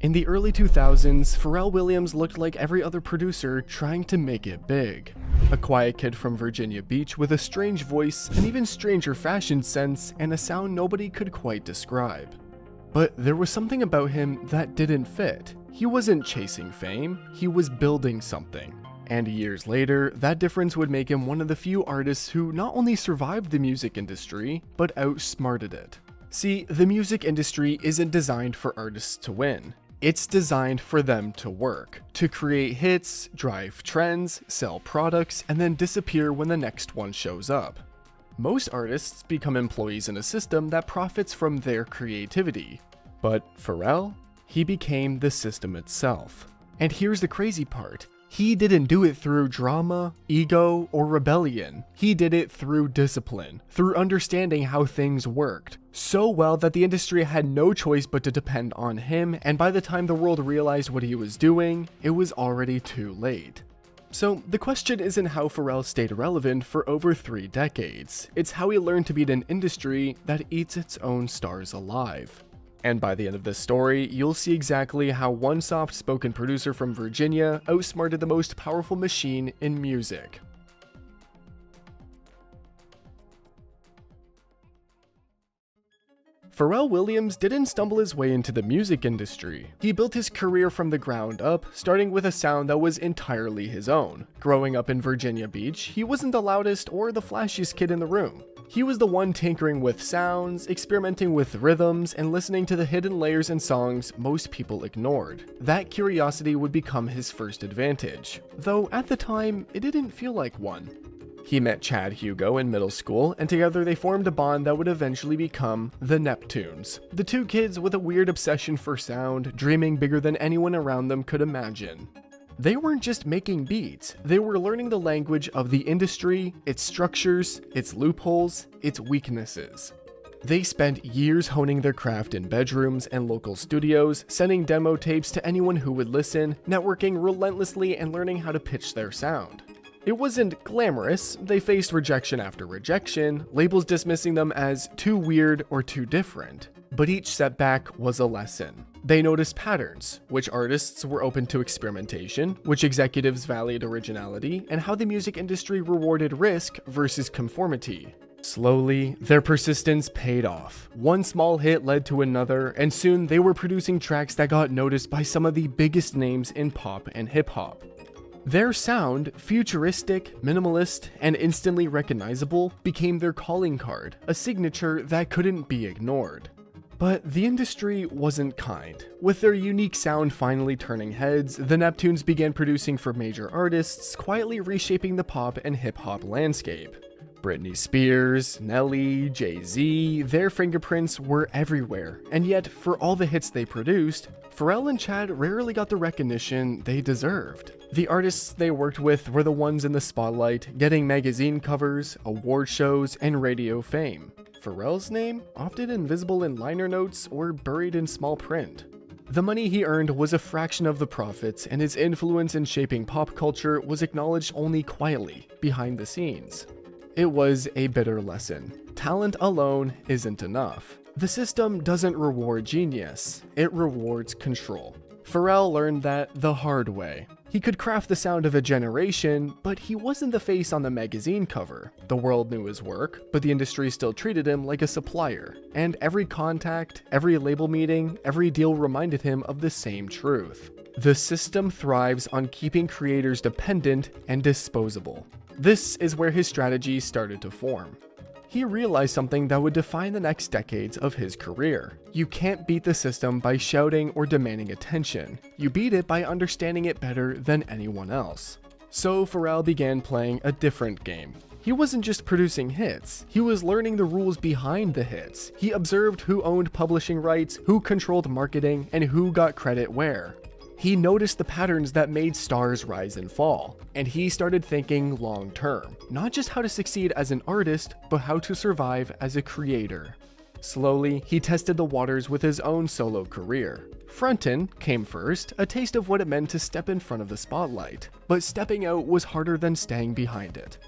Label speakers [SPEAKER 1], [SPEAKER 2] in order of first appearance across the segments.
[SPEAKER 1] In the early 2000s, Pharrell Williams looked like every other producer trying to make it big. A quiet kid from Virginia Beach with a strange voice, an even stranger fashion sense, and a sound nobody could quite describe. But there was something about him that didn't fit. He wasn't chasing fame, he was building something. And years later, that difference would make him one of the few artists who not only survived the music industry, but outsmarted it. See, the music industry isn't designed for artists to win. It's designed for them to work, to create hits, drive trends, sell products, and then disappear when the next one shows up. Most artists become employees in a system that profits from their creativity. But Pharrell? He became the system itself. And here's the crazy part. He didn't do it through drama, ego, or rebellion. He did it through discipline, through understanding how things worked, so well that the industry had no choice but to depend on him, and by the time the world realized what he was doing, it was already too late. So the question isn't how Pharrell stayed relevant for over 3 decades, it's how he learned to beat an industry that eats its own stars alive. And by the end of this story, you'll see exactly how one soft-spoken producer from Virginia outsmarted the most powerful machine in music. Pharrell Williams didn't stumble his way into the music industry. He built his career from the ground up, starting with a sound that was entirely his own. Growing up in Virginia Beach, he wasn't the loudest or the flashiest kid in the room. He was the one tinkering with sounds, experimenting with rhythms, and listening to the hidden layers in songs most people ignored. That curiosity would become his first advantage, though at the time, it didn't feel like one. He met Chad Hugo in middle school, and together they formed a bond that would eventually become the Neptunes. The two kids with a weird obsession for sound, dreaming bigger than anyone around them could imagine. They weren't just making beats, they were learning the language of the industry, its structures, its loopholes, its weaknesses. They spent years honing their craft in bedrooms and local studios, sending demo tapes to anyone who would listen, networking relentlessly and learning how to pitch their sound. It wasn't glamorous, they faced rejection after rejection, labels dismissing them as too weird or too different. But each setback was a lesson. They noticed patterns, which artists were open to experimentation, which executives valued originality, and how the music industry rewarded risk versus conformity. Slowly, their persistence paid off. One small hit led to another, and soon they were producing tracks that got noticed by some of the biggest names in pop and hip-hop. Their sound, futuristic, minimalist, and instantly recognizable, became their calling card, a signature that couldn't be ignored. But the industry wasn't kind. With their unique sound finally turning heads, the Neptunes began producing for major artists, quietly reshaping the pop and hip-hop landscape. Britney Spears, Nelly, Jay-Z, their fingerprints were everywhere, and yet for all the hits they produced, Pharrell and Chad rarely got the recognition they deserved. The artists they worked with were the ones in the spotlight, getting magazine covers, award shows, and radio fame. Pharrell's name, often invisible in liner notes or buried in small print. The money he earned was a fraction of the profits, and his influence in shaping pop culture was acknowledged only quietly, behind the scenes. It was a bitter lesson. Talent alone isn't enough. The system doesn't reward genius, it rewards control. Pharrell learned that the hard way. He could craft the sound of a generation, but he wasn't the face on the magazine cover. The world knew his work, but the industry still treated him like a supplier. And every contact, every label meeting, every deal reminded him of the same truth. The system thrives on keeping creators dependent and disposable. This is where his strategy started to form. He realized something that would define the next decades of his career. You can't beat the system by shouting or demanding attention. You beat it by understanding it better than anyone else. So Pharrell began playing a different game. He wasn't just producing hits, he was learning the rules behind the hits. He observed who owned publishing rights, who controlled marketing, and who got credit where. He noticed the patterns that made stars rise and fall, and he started thinking long term, not just how to succeed as an artist, but how to survive as a creator. Slowly, he tested the waters with his own solo career. Frontin' came first, a taste of what it meant to step in front of the spotlight, but stepping out was harder than staying behind it.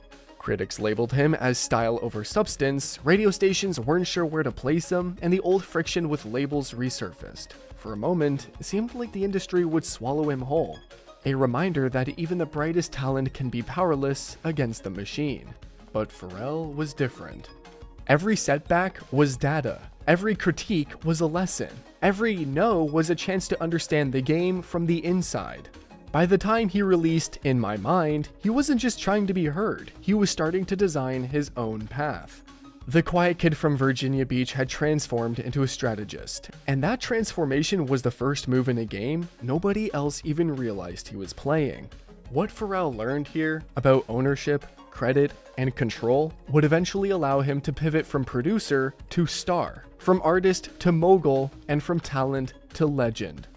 [SPEAKER 1] Critics labeled him as style over substance, radio stations weren't sure where to place him, and the old friction with labels resurfaced. For a moment, it seemed like the industry would swallow him whole. A reminder that even the brightest talent can be powerless against the machine. But Pharrell was different. Every setback was data. Every critique was a lesson. Every no was a chance to understand the game from the inside. By the time he released In My Mind, he wasn't just trying to be heard, he was starting to design his own path. The quiet kid from Virginia Beach had transformed into a strategist, and that transformation was the first move in a game nobody else even realized he was playing. What Pharrell learned here about ownership, credit, and control would eventually allow him to pivot from producer to star, from artist to mogul, and from talent to legend.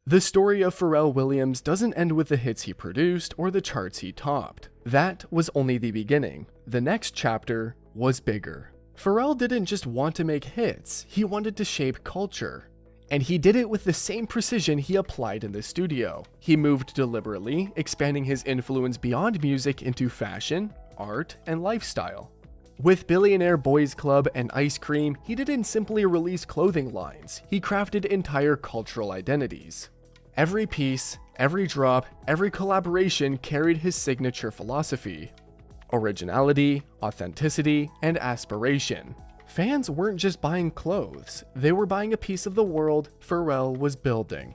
[SPEAKER 1] The story of Pharrell Williams doesn't end with the hits he produced or the charts he topped. That was only the beginning. The next chapter was bigger. Pharrell didn't just want to make hits, he wanted to shape culture. And he did it with the same precision he applied in the studio. He moved deliberately, expanding his influence beyond music into fashion, art, and lifestyle. With Billionaire Boys Club and Ice Cream, he didn't simply release clothing lines, he crafted entire cultural identities. Every piece, every drop, every collaboration carried his signature philosophy: originality, authenticity, and aspiration. Fans weren't just buying clothes, they were buying a piece of the world Pharrell was building.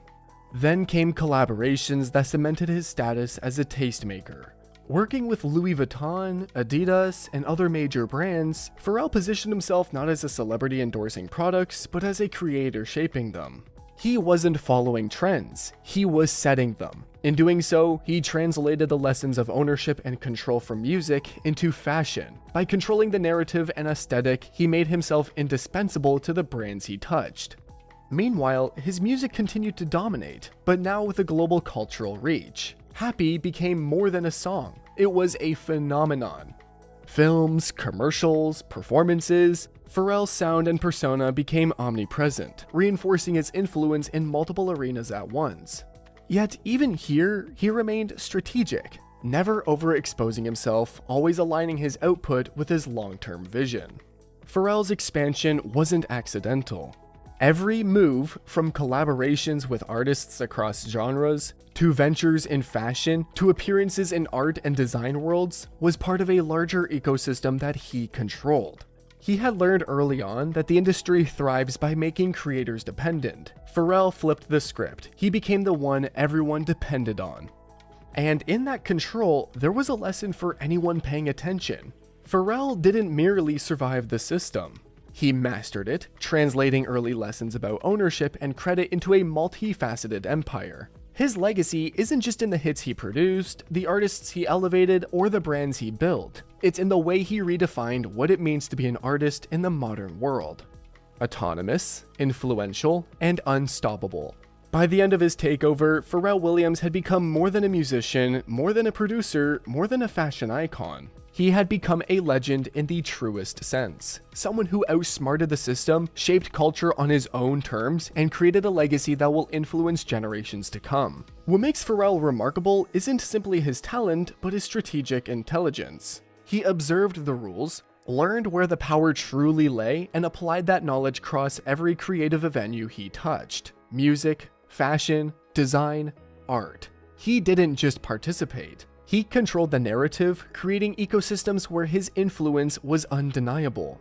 [SPEAKER 1] Then came collaborations that cemented his status as a tastemaker. Working with Louis Vuitton, Adidas, and other major brands, Pharrell positioned himself not as a celebrity endorsing products, but as a creator shaping them. He wasn't following trends, he was setting them. In doing so, he translated the lessons of ownership and control from music into fashion. By controlling the narrative and aesthetic, he made himself indispensable to the brands he touched. Meanwhile, his music continued to dominate, but now with a global cultural reach. Happy became more than a song, it was a phenomenon. Films, commercials, performances, Pharrell's sound and persona became omnipresent, reinforcing his influence in multiple arenas at once. Yet even here, he remained strategic, never overexposing himself, always aligning his output with his long-term vision. Pharrell's expansion wasn't accidental. Every move, from collaborations with artists across genres, to ventures in fashion, to appearances in art and design worlds, was part of a larger ecosystem that he controlled. He had learned early on that the industry thrives by making creators dependent. Pharrell flipped the script. He became the one everyone depended on. And in that control, there was a lesson for anyone paying attention. Pharrell didn't merely survive the system. He mastered it, translating early lessons about ownership and credit into a multifaceted empire. His legacy isn't just in the hits he produced, the artists he elevated, or the brands he built. It's in the way he redefined what it means to be an artist in the modern world. Autonomous, influential, and unstoppable. By the end of his takeover, Pharrell Williams had become more than a musician, more than a producer, more than a fashion icon. He had become a legend in the truest sense. Someone who outsmarted the system, shaped culture on his own terms, and created a legacy that will influence generations to come. What makes Pharrell remarkable isn't simply his talent, but his strategic intelligence. He observed the rules, learned where the power truly lay, and applied that knowledge across every creative venue he touched. Music, fashion, design, art. He didn't just participate. He controlled the narrative, creating ecosystems where his influence was undeniable.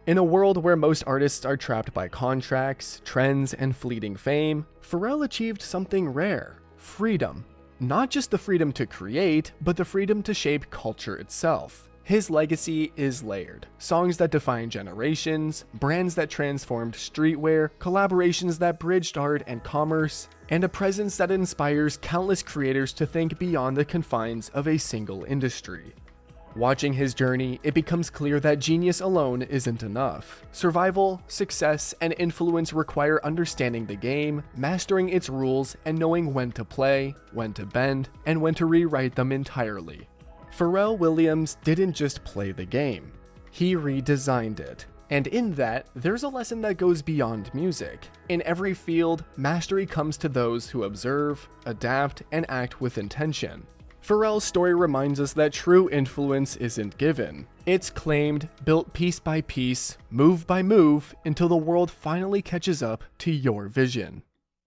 [SPEAKER 1] In a world where most artists are trapped by contracts, trends, and fleeting fame, Pharrell achieved something rare: freedom. Not just the freedom to create, but the freedom to shape culture itself. His legacy is layered. Songs that defined generations, brands that transformed streetwear, collaborations that bridged art and commerce, and a presence that inspires countless creators to think beyond the confines of a single industry. Watching his journey, it becomes clear that genius alone isn't enough. Survival, success, and influence require understanding the game, mastering its rules, and knowing when to play, when to bend, and when to rewrite them entirely. Pharrell Williams didn't just play the game, he redesigned it. And in that, there's a lesson that goes beyond music. In every field, mastery comes to those who observe, adapt, and act with intention. Pharrell's story reminds us that true influence isn't given. It's claimed, built piece by piece, move by move, until the world finally catches up to your vision.